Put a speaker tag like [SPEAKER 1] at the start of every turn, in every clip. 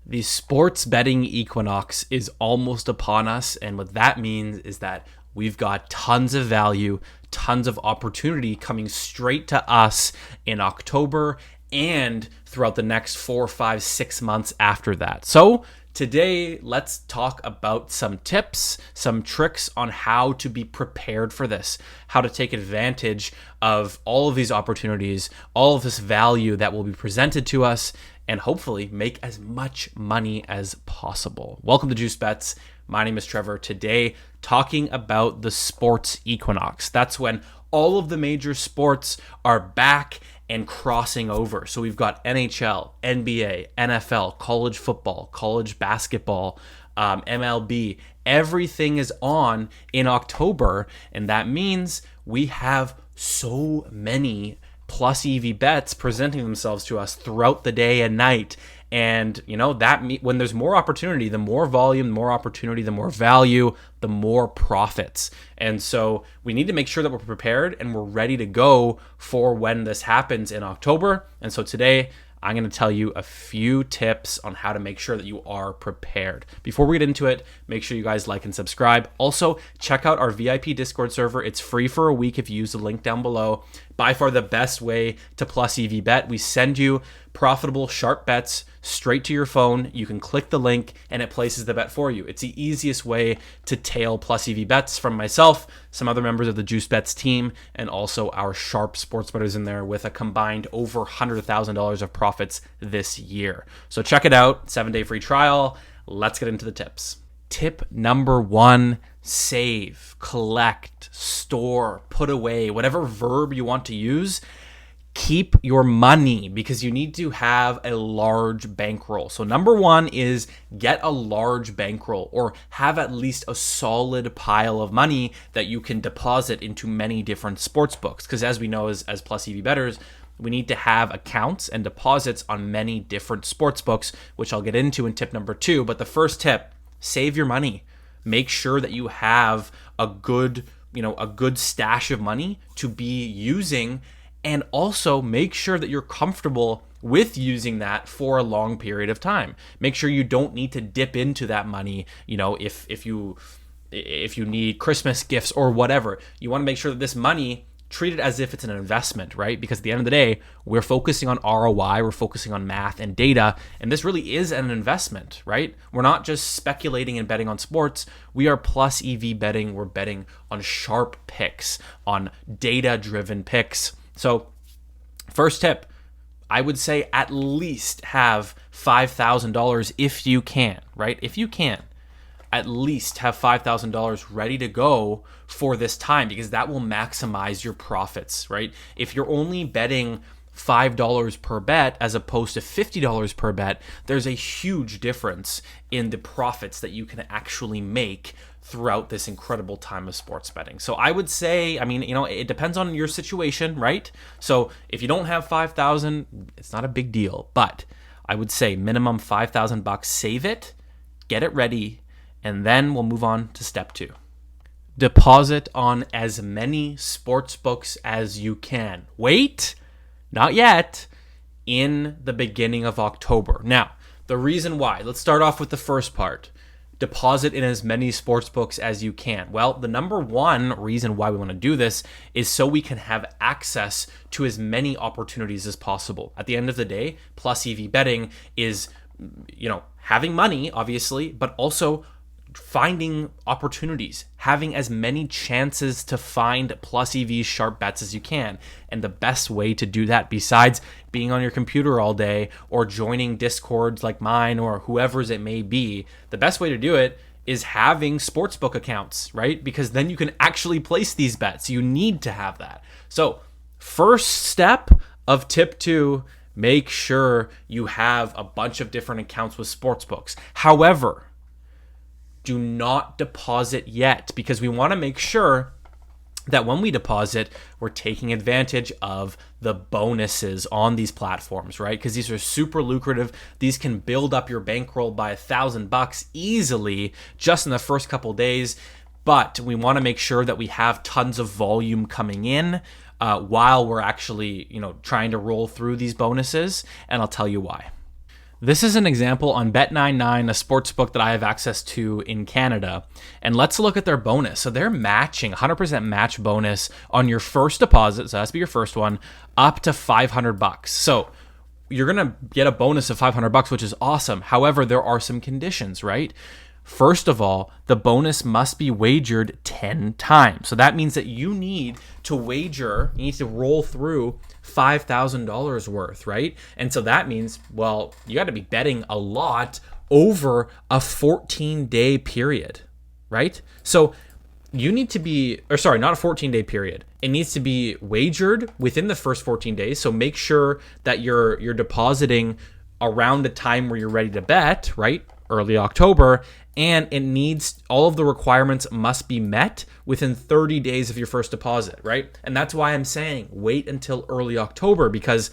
[SPEAKER 1] The sports betting equinox is almost upon us. And what that means is that we've got tons of value, tons of opportunity coming straight to us in October and throughout the next 4, 5, 6 months after that. So today, let's talk about some tips, some tricks on how to be prepared for this, how to take advantage of all of these opportunities, all of this value that will be presented to us, and hopefully make as much money as possible. Welcome to Juice Bets. My name is Trevor. Today, talking about the sports equinox. That's when all of the major sports are back and crossing over. So we've got NHL, NBA, NFL, college football, college basketball, MLB. Everything is on in October, and that means we have so many plus EV bets presenting themselves to us throughout the day and night. And when there's more opportunity, the more volume, the more opportunity, the more value, the more profits. And so we need to make sure that we're prepared and we're ready to go for when this happens in October. And so today I'm going to tell you a few tips on how to make sure that you are prepared. Before we get into it, make sure you guys like and subscribe. Also, check out our VIP Discord server. It's free for a week if you use the link down below. By far the best way to plus EV bet. We send you profitable, sharp bets straight to your phone. You can click the link and it places the bet for you. It's the easiest way to tail plus EV bets from myself, some other members of the Juice Bets team, and also our sharp sports bettors in there with a combined over $100,000 of profits this year. So check it out, 7-day free trial. Let's get into the tips. Tip number 1, save, collect, store, put away, whatever verb you want to use. Keep your money because you need to have a large bankroll. So number 1 is get a large bankroll or have at least a solid pile of money that you can deposit into many different sports books. Because as we know, as plus EV bettors, we need to have accounts and deposits on many different sports books, which I'll get into in tip number 2. But the first tip, save your money. Make sure that you have a good stash of money to be using, and also make sure that you're comfortable with using that for a long period of time. Make sure you don't need to dip into that money, if you need Christmas gifts or whatever. You want to make sure that this money, treat it as if it's an investment, right? Because at the end of the day, we're focusing on ROI, we're focusing on math and data, and this really is an investment, right? We're not just speculating and betting on sports. We are plus EV betting. We're betting on sharp picks, on data-driven picks. So first tip, I would say at least have $5,000 if you can, right? If you can, at least have $5,000 ready to go for this time, because that will maximize your profits, right? If you're only betting $5 per bet as opposed to $50 per bet, there's a huge difference in the profits that you can actually make throughout this incredible time of sports betting. So I would say, it depends on your situation, right? So if you don't have 5,000, it's not a big deal, but I would say minimum $5,000, save it, get it ready, and then we'll move on to step 2. Deposit on as many sports books as you can. Wait, not yet, in the beginning of October. Now, the reason why, let's start off with the first part. Deposit in as many sports books as you can. Well, the number 1 reason why we want to do this is so we can have access to as many opportunities as possible. At the end of the day, plus EV betting is, having money, obviously, but also finding opportunities, having as many chances to find plus EV sharp bets as you can. And the best way to do that, besides being on your computer all day or joining Discords like mine or whoever's it may be, the best way to do it is having sportsbook accounts, right? Because then you can actually place these bets. You need to have that. So first step of tip 2, make sure you have a bunch of different accounts with sportsbooks. However, do not deposit yet, because we want to make sure that when we deposit, we're taking advantage of the bonuses on these platforms, right? Because these are super lucrative. These can build up your bankroll by $1,000 easily just in the first couple days. But we want to make sure that we have tons of volume coming in while we're actually, trying to roll through these bonuses. And I'll tell you why. This is an example on Bet99, a sports book that I have access to in Canada. And let's look at their bonus. So they're matching 100% match bonus on your first deposit. So that's be your first one, up to $500. So you're going to get a bonus of $500, which is awesome. However, there are some conditions, right? First of all, the bonus must be wagered 10 times. So that means that you need to roll through $5,000 worth, right? And so that means, well, you got to be betting a lot over a 14-day period, right? So you need to be, not a 14-day period. It needs to be wagered within the first 14 days. So make sure that you're depositing around a time where you're ready to bet, right? Early October. And it needs, all of the requirements must be met within 30 days of your first deposit, right? And that's why I'm saying wait until early October, because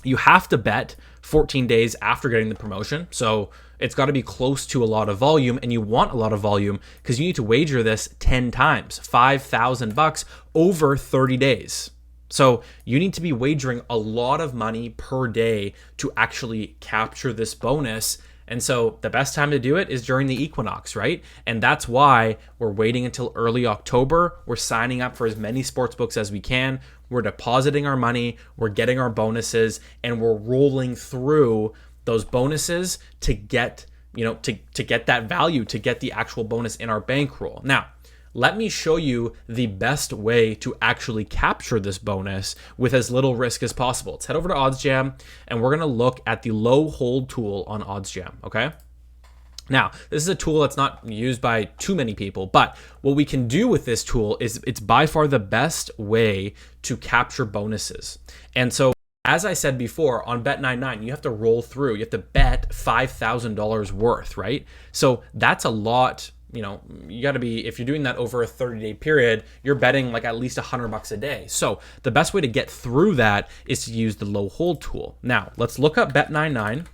[SPEAKER 1] you have to bet 14 days after getting the promotion. So it's got to be close to a lot of volume, and you want a lot of volume because you need to wager this 10 times, $5,000 over 30 days. So you need to be wagering a lot of money per day to actually capture this bonus. And so the best time to do it is during the equinox, right? And that's why we're waiting until early October. We're signing up for as many sports books as we can. We're depositing our money, we're getting our bonuses, and we're rolling through those bonuses to get, to get that value, to get the actual bonus in our bankroll. Now, let me show you the best way to actually capture this bonus with as little risk as possible. Let's head over to OddsJam, and we're going to look at the low hold tool on OddsJam, okay? Now, this is a tool that's not used by too many people, but what we can do with this tool is it's by far the best way to capture bonuses. And so, as I said before, on Bet99, you have to roll through. You have to bet $5,000 worth, right? So that's a lot. You got to be, if you're doing that over a 30-day period, you're betting like at least $100 a day. So the best way to get through that is to use the low hold tool. Now, let's look up Bet99,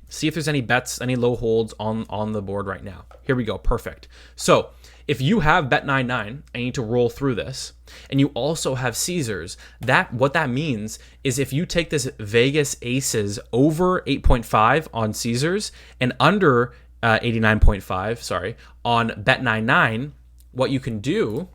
[SPEAKER 1] see if there's any bets, any low holds on the board right now. Here we go. Perfect. So if you have Bet99, I need to roll through this, and you also have Caesars, what that means is if you take this Vegas Aces over 8.5 on Caesars and under 89.5, on Bet99, what you can do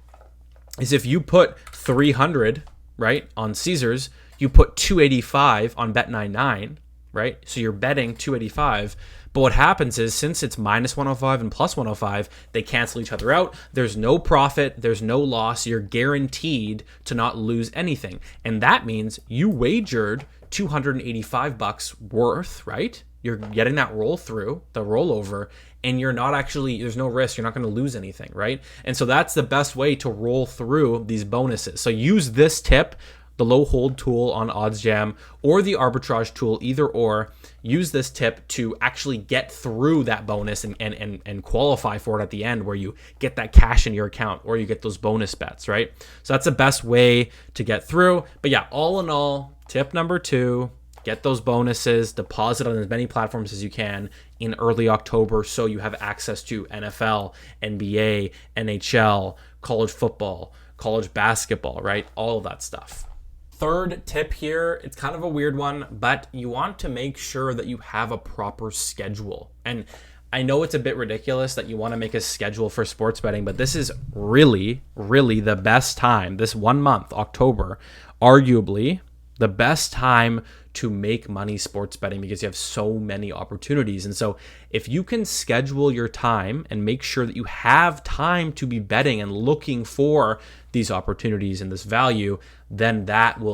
[SPEAKER 1] is if you put 300, right, on Caesars, you put 285 on Bet99, right? So you're betting 285. But what happens is, since it's minus 105 and plus 105, they cancel each other out. There's no profit, there's no loss. You're guaranteed to not lose anything. And that means you wagered $285 worth, right? You're getting that roll through, the rollover, and you're not actually, there's no risk. You're not going to lose anything, right? And so that's the best way to roll through these bonuses. So use this tip, the low hold tool on OddsJam or the arbitrage tool, either or. Use this tip to actually get through that bonus and qualify for it at the end, where you get that cash in your account or you get those bonus bets, right? So that's the best way to get through. But yeah, all in all, tip number 2, get those bonuses, deposit on as many platforms as you can in early October so you have access to NFL, NBA, NHL, college football, college basketball, right? All of that stuff. Third tip here, it's kind of a weird one, but you want to make sure that you have a proper schedule. And I know it's a bit ridiculous that you want to make a schedule for sports betting, but this is really, really the best time, this 1 month, October, arguably the best time to make money sports betting, because you have so many opportunities. And so if you can schedule your time and make sure that you have time to be betting and looking for these opportunities and this value, then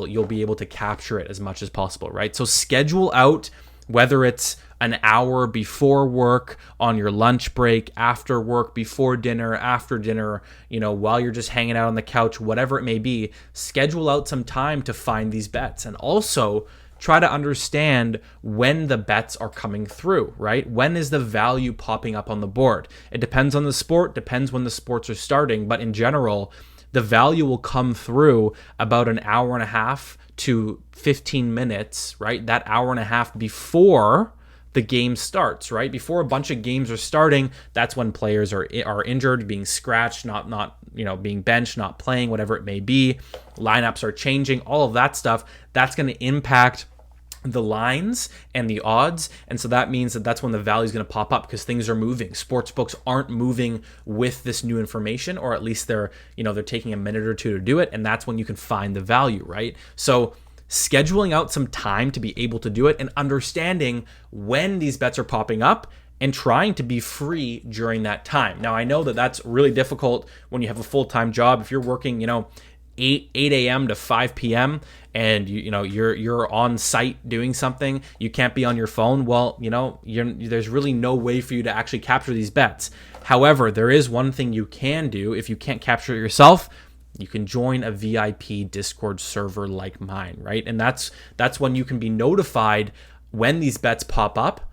[SPEAKER 1] you'll be able to capture it as much as possible, right? So schedule out, whether it's an hour before work, on your lunch break, after work, before dinner, after dinner, while you're just hanging out on the couch, whatever it may be, schedule out some time to find these bets. And also try to understand when the bets are coming through, right? When is the value popping up on the board? It depends on the sport, depends when the sports are starting, but in general, the value will come through about an hour and a half to 15 minutes, right? That hour and a half before the game starts, right? Before a bunch of games are starting, that's when players are injured, being scratched, not being benched, not playing, whatever it may be. Lineups are changing, all of that stuff. That's going to impact the lines and the odds, and so that means that that's when the value is going to pop up because things are moving. Sports books aren't moving with this new information, or at least they're taking a minute or two to do it, and that's when you can find the value, right? So scheduling out some time to be able to do it and understanding when these bets are popping up and trying to be free during that time. Now, I know that that's really difficult when you have a full-time job. If you're working 8 a.m. to 5 p.m. and you're on site doing something, you can't be on your phone. Well, there's really no way for you to actually capture these bets. However, there is one thing you can do. If you can't capture it yourself, you can join a VIP Discord server like mine, right? And that's when you can be notified when these bets pop up.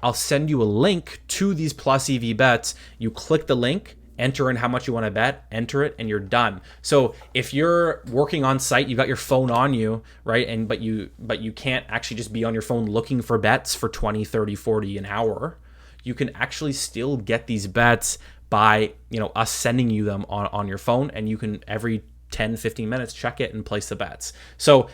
[SPEAKER 1] I'll send you a link to these plus EV bets. You click the link, enter in how much you want to bet, enter it, and you're done. So if you're working on site, you've got your phone on you, right? But you can't actually just be on your phone looking for bets for 20, 30, 40 an hour. You can actually still get these bets by us sending you them on your phone, and you can every 10, 15 minutes check it and place the bets. So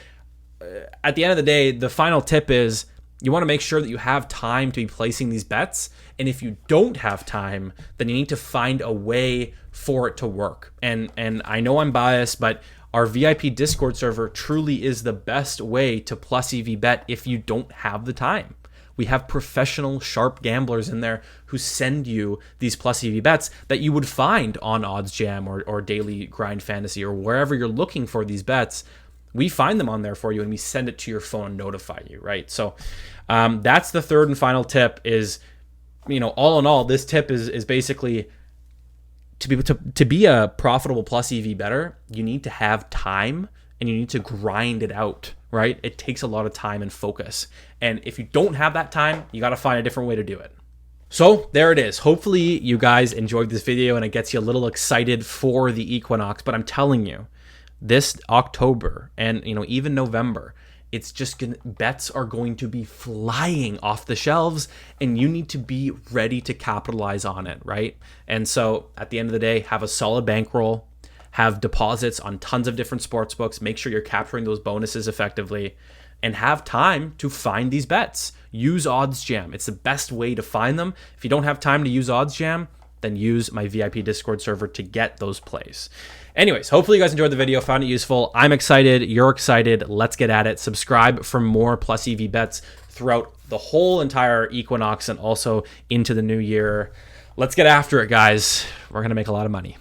[SPEAKER 1] at the end of the day, the final tip is you want to make sure that you have time to be placing these bets. And if you don't have time, then you need to find a way for it to work. And I know I'm biased, but our VIP Discord server truly is the best way to plus EV bet if you don't have the time. We have professional, sharp gamblers in there who send you these plus EV bets that you would find on OddsJam or Daily Grind Fantasy or wherever you're looking for these bets. We find them on there for you and we send it to your phone and notify you, right? So that's the third and final tip is, all in all, this tip is basically to be a profitable plus EV bettor, you need to have time and you need to grind it out, right? It takes a lot of time and focus. And if you don't have that time, you got to find a different way to do it. So there it is. Hopefully you guys enjoyed this video and it gets you a little excited for the equinox, but I'm telling you, this October and even November, it's just bets are going to be flying off the shelves and you need to be ready to capitalize on it, right? And so at the end of the day, have a solid bankroll, have deposits on tons of different sports books, make sure you're capturing those bonuses effectively, and have time to find these bets. Use OddsJam. It's the best way to find them. If you don't have time to use OddsJam, then use my VIP Discord server to get those plays. Anyways, hopefully you guys enjoyed the video, found it useful. I'm excited. You're excited. Let's get at it. Subscribe for more plus EV bets throughout the whole entire equinox and also into the new year. Let's get after it, guys. We're going to make a lot of money.